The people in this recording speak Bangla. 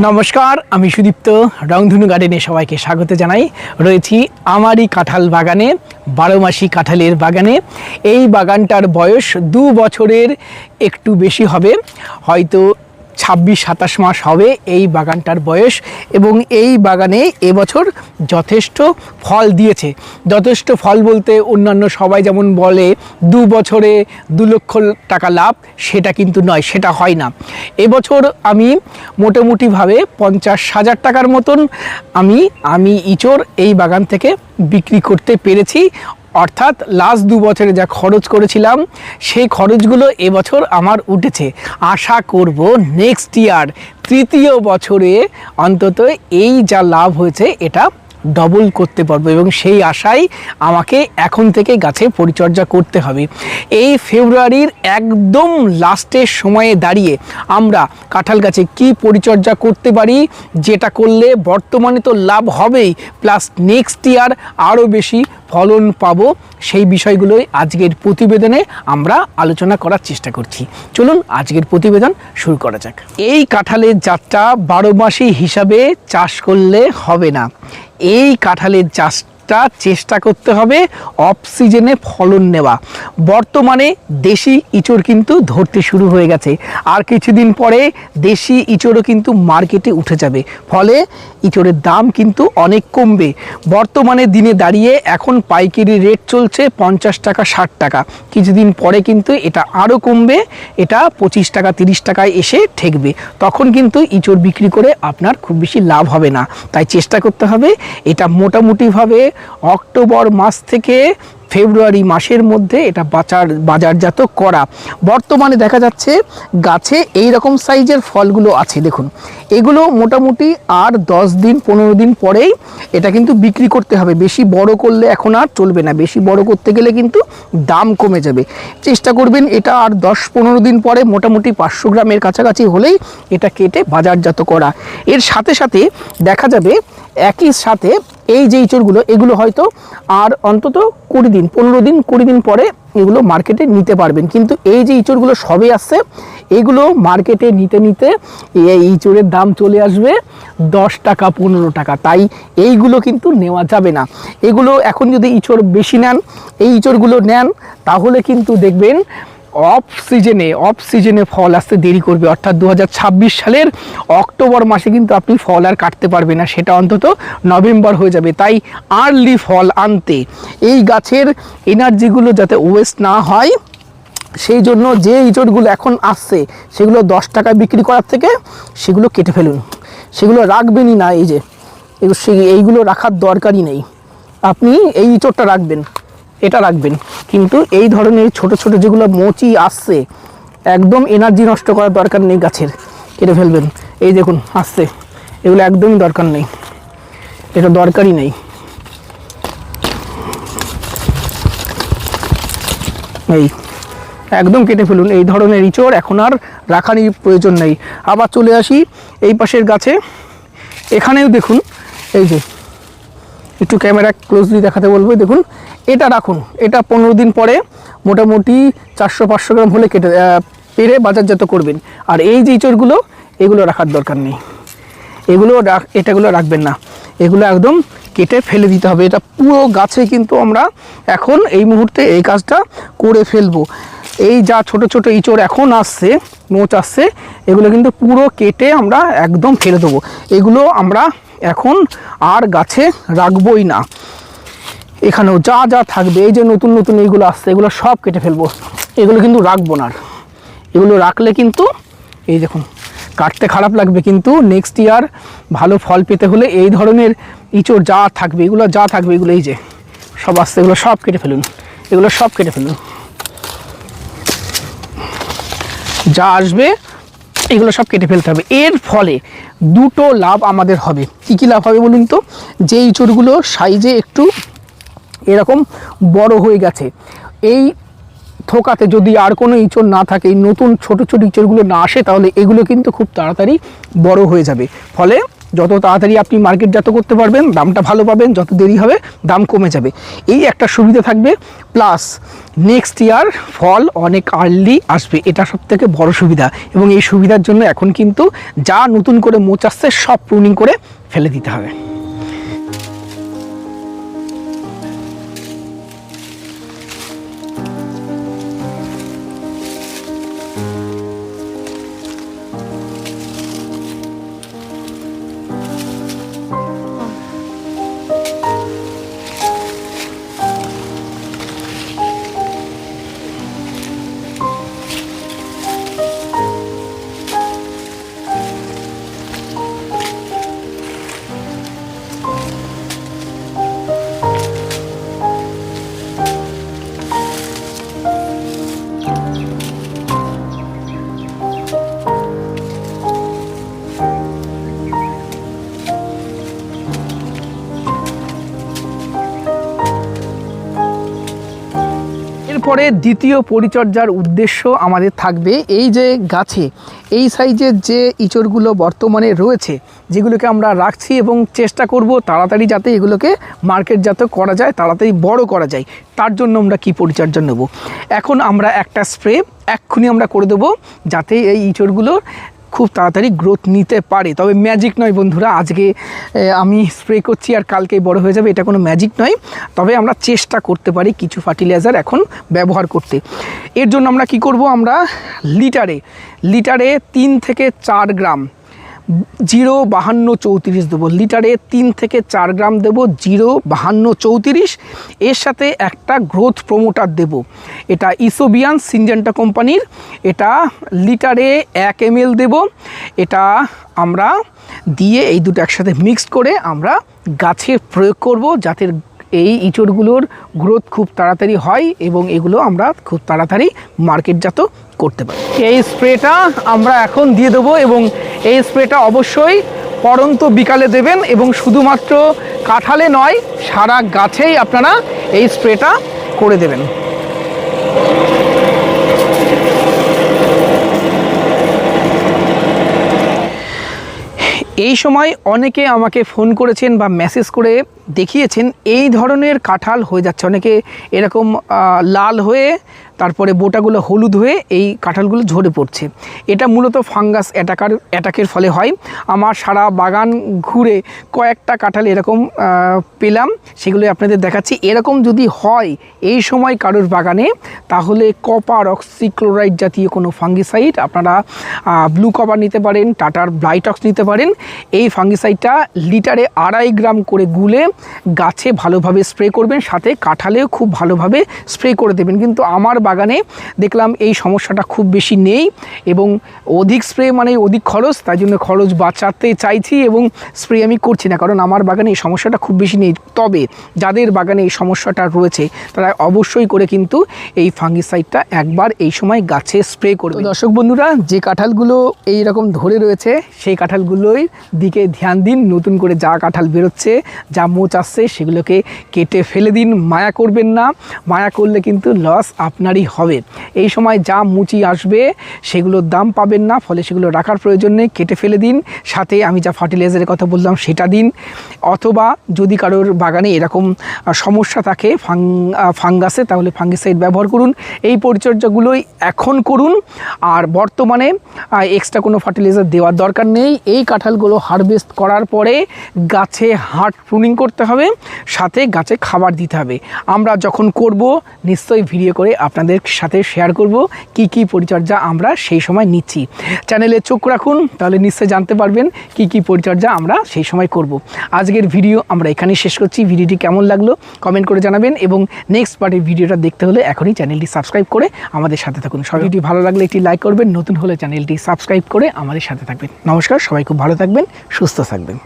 নমস্কার, আমি সুদীপ্ত। রংধনু গার্ডেনে সবাইকে স্বাগত জানাই। রয়েছি আমারই কাঁঠাল বাগানে, 12 মাসি কাঁঠালের বাগানে। এই বাগানটার বয়স 2 বছরের একটু বেশি হবে, হয়তো 26-27 মাস হবে এই বাগানটার বয়স। এবং এই বাগানে এবছর যথেষ্ট ফল দিয়েছে। যথেষ্ট ফল বলতে অন্যান্য সবাই যেমন বলে 2 বছরে 2 লক্ষ টাকা লাভ, সেটা কিন্তু নয়, সেটা হয় না। এবছর আমি মোটামুটিভাবে 50,000 টাকার মতন আমি ইঁচড় এই বাগান থেকে বিক্রি করতে পেরেছি। অর্থাৎ লাস্ট 2 বছরে যা খরচ করেছিলাম সেই খরচগুলো এবছর আমার উঠেছে। আশা করব নেক্সট ইয়ার তৃতীয় বছরে অন্তত এই যা লাভ হয়েছে এটা ডবল করতে পারবো, এবং সেই আশায় আমাকে এখন থেকে গাছে পরিচর্যা করতে হবে। এই ফেব্রুয়ারির একদম লাস্টের সময়ে দাঁড়িয়ে আমরা কাঁঠাল গাছে কি পরিচর্যা করতে পারি, যেটা করলে বর্তমানে তো লাভ হবেই, প্লাস নেক্সট ইয়ার আরও বেশি ফলন পাবো, সেই বিষয়গুলোই আজকের প্রতিবেদনে আমরা আলোচনা করার চেষ্টা করছি। চলুন আজকের প্রতিবেদন শুরু করা যাক। এই কাঁঠালের জাতটা 12 মাসি হিসাবে চাষ করলে হবে না। এই কাঁঠালের চাষটা চেষ্টা করতে হবে অফ সিজনে ফলন নেওয়া। বর্তমানে দেশি ইঁচড় কিন্তু ধরতে শুরু হয়ে গেছে, আর কিছুদিন পরে দেশি ইঁচড়ও কিন্তু মার্কেটে উঠে যাবে, ফলে ইঁচড়ের দাম কিন্তু অনেক কমবে। বর্তমানে দিনে দাঁড়িয়ে এখন পাইকারি রেট চলছে 50 টাকা 60 টাকা, কিছুদিন পরে কিন্তু এটা আরও কমবে, এটা 25 টাকা 30 টাকায় এসে ঠেকবে। তখন কিন্তু ইঁচড় বিক্রি করে আপনার খুব বেশি লাভ হবে না। তাই চেষ্টা করতে হবে এটা মোটামুটিভাবে অক্টোবর মাস থেকে ফেব্রুয়ারি মাসের মধ্যে এটা বাজারজাত করা। বর্তমানে দেখা যাচ্ছে গাছে এই রকম সাইজের ফলগুলো আছে, দেখুন এগুলো মোটামুটি আর 10 দিন 15 দিন পরেই এটা কিন্তু বিক্রি করতে হবে। বেশি বড় করলে এখন আর চলবে না, বেশি বড় করতে গেলে কিন্তু দাম কমে যাবে। চেষ্টা করবেন এটা আর 10-15 দিন পরে মোটামুটি 500 গ্রামের কাছাকাছি হলেই এটা কেটে বাজারজাত করা। এর সাথে সাথে দেখা যাবে একই সাথে এই যে ইঁচড়গুলো, এগুলো হয়তো আর অন্তত 20 দিন 15 দিন 20 দিন পরে এগুলো মার্কেটে নিতে পারবেন। কিন্তু এই যে ইঁচড়গুলো সবে আসছে, এগুলো মার্কেটে নিতে নিতে এই ইঁচড়ের দাম চলে আসবে 10 টাকা 15 টাকা। তাই এইগুলো কিন্তু নেওয়া যাবে না। এগুলো এখন যদি ইঁচড় বেশি নেন, এই ইঁচড়গুলো নেন, তাহলে কিন্তু দেখবেন অফ সিজনে ফল আসতে দেরি করবে। অর্থাৎ 2026 সালের অক্টোবর মাসে কিন্তু আপনি ফল আর কাটতে পারবেন না, সেটা অন্তত নভেম্বর হয়ে যাবে। তাই আর্লি ফল আনতে এই গাছের এনার্জিগুলো যাতে ওয়েস্ট না হয়, সেই জন্য যে ইঁচড়গুলো এখন আসছে সেগুলো 10 টাকায় বিক্রি করার থেকে সেগুলো কেটে ফেলুন, সেগুলো রাখবেনই না। এই যে এইগুলো রাখার দরকারই নেই, আপনি এই ইঁচড়টা রাখবেন, এটা রাখবেন। কিন্তু এই ধরনের ছোট ছোট যেগুলো মোচি আসছে, একদম এনার্জি নষ্ট করার দরকার নেই গাছের, কেটে ফেলবেন। এই দেখুন আসছে, এগুলো একদমই দরকার নেই, এটা দরকারই নেই। এই একদম কেটে ফেলুন, এই ধরনের ইঁচড় এখন আর রাখারই প্রয়োজন নেই। আবার চলে আসি এই পাশের গাছে, এখানেও দেখুন, এই যে একটু ক্যামেরা ক্লোজলি দেখাতে বলবো, দেখুন এটা রাখুন, এটা 15 দিন পরে মোটামুটি 400-500 গ্রাম হলে কেটে পেরে বাজারজাত করবেন। আর এই যে ইঁচড়গুলো, এগুলো রাখার দরকার নেই, এটাগুলো রাখবেন না, এগুলো একদম কেটে ফেলে দিতে হবে। এটা পুরো গাছে কিন্তু আমরা এখন এই মুহূর্তে এই কাজটা করে ফেলবো। এই যা ছোট ছোট ইঁচড় এখন আসছে, মোচ আসছে, এগুলো কিন্তু পুরো কেটে আমরা একদম ফেলে দেবো। এগুলো আমরা এখন আর গাছে রাখবই না। এখানেও যা যা থাকবে, এই যে নতুন নতুন এইগুলো আসছে, এগুলো সব কেটে ফেলবো, এগুলো কিন্তু রাখবো না। এগুলো রাখলে কিন্তু এই দেখুন কাটতে খারাপ লাগবে, কিন্তু নেক্সট ইয়ার ভালো ফল পেতে হলে এই ধরনের ইঁচড় যা থাকবে, এগুলো যা থাকবে, এগুলো এই যে সব আসছে, এগুলো সব কেটে ফেলুন, এগুলো সব কেটে ফেলুন। যা আসবে এগুলো সব কেটে ফেলতে হবে। এর ফলে দুটো লাভ আমাদের হবে। কী কী লাভ হবে বলুন তো? যে ইঁচড়গুলো সাইজে একটু এরকম বড় হয়ে গেছে, এই থোকাতে যদি আর কোনো ইঁচড় না থাকে, এই নতুন ছোট ছোট ইঁচড়গুলো না আসে, তাহলে এগুলো কিন্তু খুব তাড়াতাড়ি বড় হয়ে যাবে। ফলে যত তাড়াতাড়ি আপনি মার্কেটজাত করতে পারবেন দামটা ভালো পাবেন, যত দেরি হবে দাম কমে যাবে, এই একটা সুবিধা থাকবে। প্লাস নেক্সট ইয়ার ফল অনেক আর্লি আসবে, এটা সবথেকে বড় সুবিধা। এবং এই সুবিধার জন্য এখন কিন্তু যা নতুন করে মোচ আসছে সব প্রুনিং করে ফেলে দিতে হবে। এরপরে দ্বিতীয় পরিচর্যার উদ্দেশ্য আমাদের থাকবে এই যে গাছে এই সাইজের যে ইঁচড়গুলো বর্তমানে রয়েছে, যেগুলোকে আমরা রাখছি এবং চেষ্টা করব তাড়াতাড়ি যাতে এগুলোকে মার্কেটজাত করা যায়, তাড়াতাড়ি বড় করা যায়। তার জন্য আমরা কি পরিচর্যা নেব? এখন আমরা একটা স্প্রে এক্ষুনি আমরা করে দেবো যাতে এই ইঁচড়গুলো খুব তাড়াতাড়ি গ্রোথ নিতে পারে। তবে ম্যাজিক নয় বন্ধুরা, আজকে আমি স্প্রে করছি আর কালকেই বড় হয়ে যাবে, এটা কোনো ম্যাজিক নয়। তবে আমরা চেষ্টা করতে পারি কিছু ফার্টিলাইজার এখন ব্যবহার করতে। এর জন্য আমরা কি করব, আমরা লিটারে 3 থেকে 4 গ্রাম 0-52-34 দেবো। লিটারে 3 থেকে 4 গ্রাম দেবো 0-52-34। এর সাথে একটা গ্রোথ প্রমোটার দেব, এটা ইসোবিয়ান সিনজেন্টা কোম্পানির, এটা লিটারে 1 ml দেব। এটা আমরা দিয়ে এই দুটো একসাথে মিক্সড করে আমরা গাছে প্রয়োগ করব যাতে এই ইঁচড়গুলোর গ্রোথ খুব তাড়াতাড়ি হয় এবং এগুলো আমরা খুব তাড়াতাড়ি মার্কেটজাত করতে পারি। এই স্প্রেটা আমরা এখন দিয়ে দেবো এবং এই স্প্রেটা অবশ্যই পড়ন্ত বিকালে দেবেন এবং শুধুমাত্র কাঁঠালে নয় সারা গাছেই আপনারা এই স্প্রেটা করে দেবেন। এই সময় অনেকে আমাকে ফোন করেছেন বা মেসেজ করে দেখিয়েছেন এই ধরনের কাঁঠাল হয়ে যাচ্ছে, অনেকে এরকম লাল হয়ে তারপরে বোটাগুলো হলুদ হয়ে এই কাঁঠালগুলো ঝরে পড়ছে। এটা মূলত ফাঙ্গাস অ্যাটাকের ফলে হয়। আমার সারা বাগান ঘুরে কয়েকটা কাঁঠাল এরকম পেলাম, সেগুলো আপনাদের দেখাচ্ছি। এরকম যদি হয় এই সময় কারোর বাগানে, তাহলে কপার অক্সিক্লোরাইড জাতীয় কোনো ফাঙ্গিসাইড আপনারা ব্লু কপার নিতে পারেন, টাটার ব্লাইটক্স নিতে পারেন। এই ফাঙ্গিসাইডটা লিটারে 2.5 গ্রাম করে গুলে গাছে ভালোভাবে স্প্রে করবেন, সাথে কাঁঠালেও খুব ভালোভাবে স্প্রে করে দেবেন। কিন্তু আমার বাগানে দেখলাম এই সমস্যাটা খুব বেশি নেই এবং অধিক স্প্রে মানে অধিক খরচ, তাই জন্য খরচ বাঁচাতে চাইছি এবং স্প্রে আমি করছি না, কারণ আমার বাগানে এই সমস্যাটা খুব বেশি নেই। তবে যাদের বাগানে এই সমস্যাটা রয়েছে তারা অবশ্যই করে কিন্তু এই ফাঙ্গিসাইডটা একবার এই সময় গাছে স্প্রে করবে। দর্শক বন্ধুরা, যে কাঁঠালগুলো এইরকম ধরে রয়েছে সেই কাঁঠালগুলোর দিকে ধ্যান দিন। নতুন করে যা কাঁঠাল বেরোচ্ছে, যা মোচ আসছে সেগুলোকে কেটে ফেলে দিন, মায়া করবেন না। মায়া করলে কিন্তু লস আপনারই হবে। এই সময় যা মুচি আসবে সেগুলোর দাম পাবেন না, ফলে সেগুলো রাখার প্রয়োজন নেই, কেটে ফেলে দিন। সাথে আমি যা ফার্টিলাইজারের কথা বললাম সেটা দিন। অথবা যদি কারোর বাগানে এরকম সমস্যা থাকে ফাঙ্গাসে, তাহলে ফাঙ্গিসাইড ব্যবহার করুন। এই পরিচর্যাগুলোই এখন করুন, আর বর্তমানে এক্সট্রা কোনো ফার্টিলাইজার দেওয়ার দরকার নেই। এই কাঁঠালগুলো হারভেস্ট করার পরে গাছে হার্ড প্রুনিং করতে হবে, সাথে গাছে খাবার দিতে হবে। আমরা যখন করব নিশ্চয়ই ভিডিও করে আপনাদের সাথে শেয়ার করব কি কি পরিচর্যা আমরা সেই সময় নিচ্ছি। চ্যানেলে চোখ রাখুন, তাহলে নিশ্চয়ই জানতে পারবেন কি কি পরিচর্যা আমরা সেই সময় করব। আজকের ভিডিও আমরা এখানেই শেষ করছি। ভিডিওটি কেমন লাগলো কমেন্ট করে জানাবেন এবং নেক্সট পার্টের ভিডিওটা দেখতে হলে এখনই চ্যানেলটি সাবস্ক্রাইব করে আমাদের সাথে থাকুন। ভিডিওটি ভালো লাগলে একটি লাইক করবেন, নতুন হলে চ্যানেলটি সাবস্ক্রাইব করে আমাদের সাথে থাকবেন। নমস্কার, সবাই খুব ভালো থাকবেন, সুস্থ থাকবেন।